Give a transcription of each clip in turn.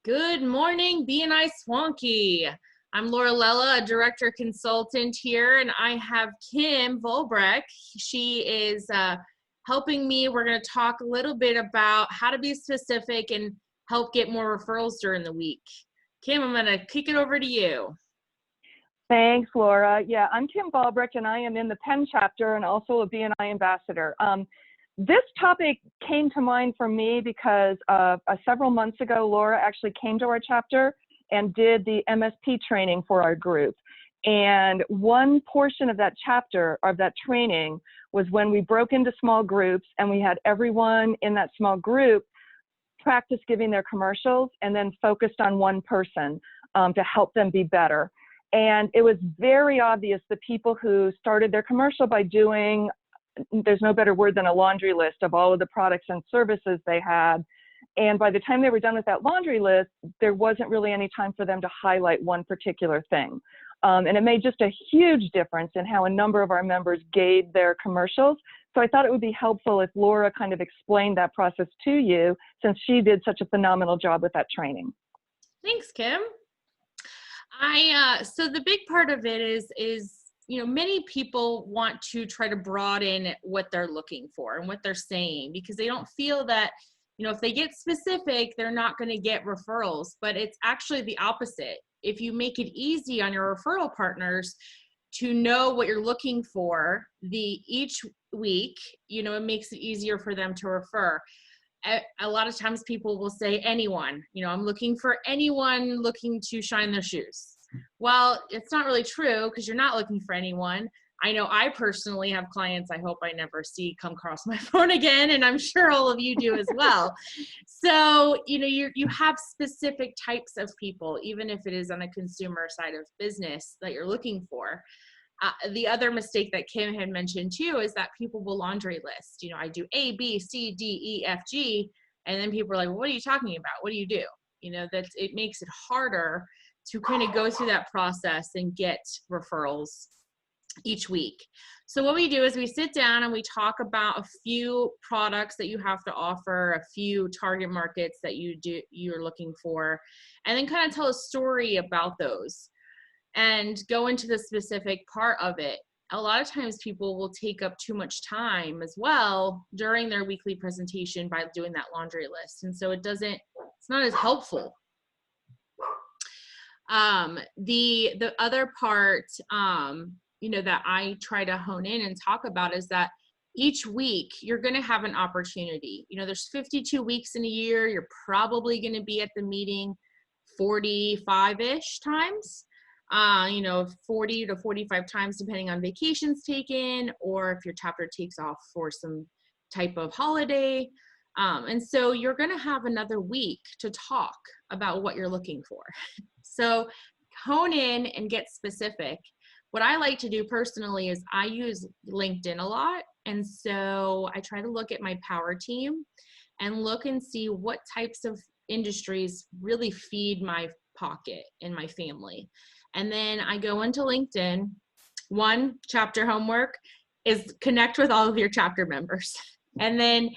Good morning, BNI Swanky. I'm Laura Lella, a director consultant here, and I have Kim Vollbrecht. She is helping me. We're going to talk a little bit about how to be specific and help get more referrals during the week. Kim, I'm going to kick it over to you. Thanks, Laura. Yeah, I'm Kim Vollbrecht, and I am in the Penn chapter and also a BNI ambassador. This topic came to mind for me because several months ago, Laura actually came to our chapter and did the MSP training for our group. And one portion of that chapter, of that training, was when we broke into small groups and we had everyone in that small group practice giving their commercials and then focused on one person to help them be better. And it was very obvious the people who started their commercial by doing, there's no better word than a laundry list of all of the products and services they had. And by the time they were done with that laundry list, there wasn't really any time for them to highlight one particular thing. And it made just a huge difference in how a number of our members gave their commercials. So I thought it would be helpful if Laura kind of explained that process to you, since she did such a phenomenal job with that training. Thanks, Kim. So the big part of it is, many people want to try to broaden what they're looking for and what they're saying, because they don't feel that, if they get specific, they're not going to get referrals. But it's actually the opposite. If you make it easy on your referral partners to know what you're looking for each week, it makes it easier for them to refer. A lot of times people will say anyone, I'm looking for anyone looking to shine their shoes. Well, it's not really true, because you're not looking for anyone. I know I personally have clients I hope I never see come across my phone again, and I'm sure all of you do as well. So, you have specific types of people, even if it is on a consumer side of business that you're looking for. The other mistake that Kim had mentioned too is that people will laundry list. I do A, B, C, D, E, F, G, and then people are like, well, what are you talking about? What do you do? It makes it harder to kind of go through that process and get referrals each week. So what we do is we sit down and we talk about a few products that you have to offer, a few target markets that you're looking for, and then kind of tell a story about those and go into the specific part of it. A lot of times people will take up too much time as well during their weekly presentation by doing that laundry list. And so it's not as helpful. The other part, that I try to hone in and talk about is that each week you're going to have an opportunity. There's 52 weeks in a year. You're probably going to be at the meeting 45-ish times. 40 to 45 times, depending on vacations taken, or if your chapter takes off for some type of holiday. And so you're going to have another week to talk about what you're looking for. So hone in and get specific. What I like to do personally is I use LinkedIn a lot. And so I try to look at my power team and look and see what types of industries really feed my pocket and my family. And then I go into LinkedIn. One, chapter homework is connect with all of your chapter members. And then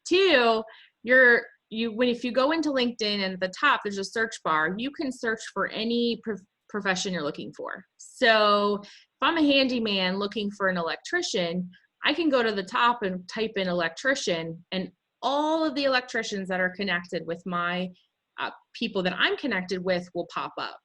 two, if you go into LinkedIn and at the top, there's a search bar, you can search for any profession you're looking for. So if I'm a handyman looking for an electrician, I can go to the top and type in electrician, and all of the electricians that are connected with my people that I'm connected with will pop up.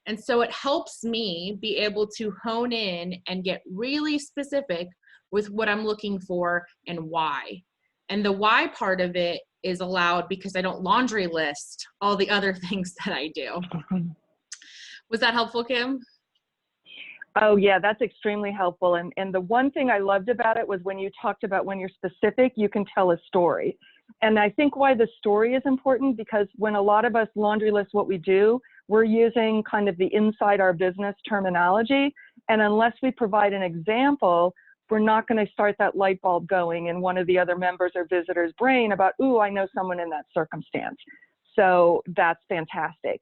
And so it helps me be able to hone in and get really specific with what I'm looking for and why. And the why part of it is allowed because I don't laundry list all the other things that I do. Was that helpful, Kim? Oh yeah, that's extremely helpful. And the one thing I loved about it was when you talked about when you're specific, you can tell a story. And I think why the story is important, because when a lot of us laundry list what we do, we're using kind of the inside our business terminology. And unless we provide an example, we're not going to start that light bulb going in one of the other members or visitors' brain about, ooh, I know someone in that circumstance. So that's fantastic.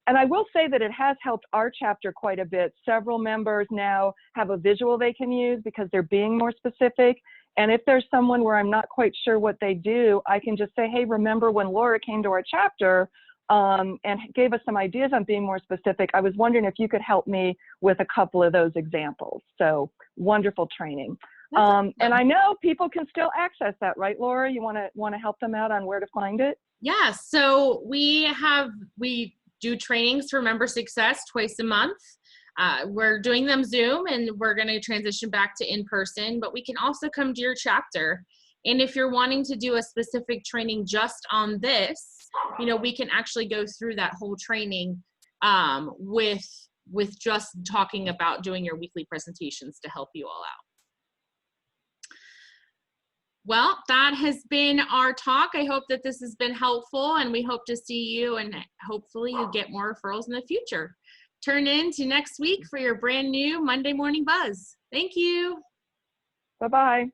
And I will say that it has helped our chapter quite a bit. Several members now have a visual they can use because they're being more specific. And if there's someone where I'm not quite sure what they do, I can just say, hey, remember when Laura came to our chapter, and gave us some ideas on being more specific. I was wondering if you could help me with a couple of those examples. So wonderful training. Awesome. And I know people can still access that, right, Laura? You want to help them out on where to find it? Yeah, so we do trainings for member success twice a month. We're doing them Zoom, and we're going to transition back to in-person, but we can also come to your chapter. And if you're wanting to do a specific training just on this, we can actually go through that whole training with just talking about doing your weekly presentations to help you all out. Well, that has been our talk. I hope that this has been helpful, and we hope to see you, and hopefully you get more referrals in the future. Turn in to next week for your brand new Monday Morning Buzz. Thank you. Bye-bye.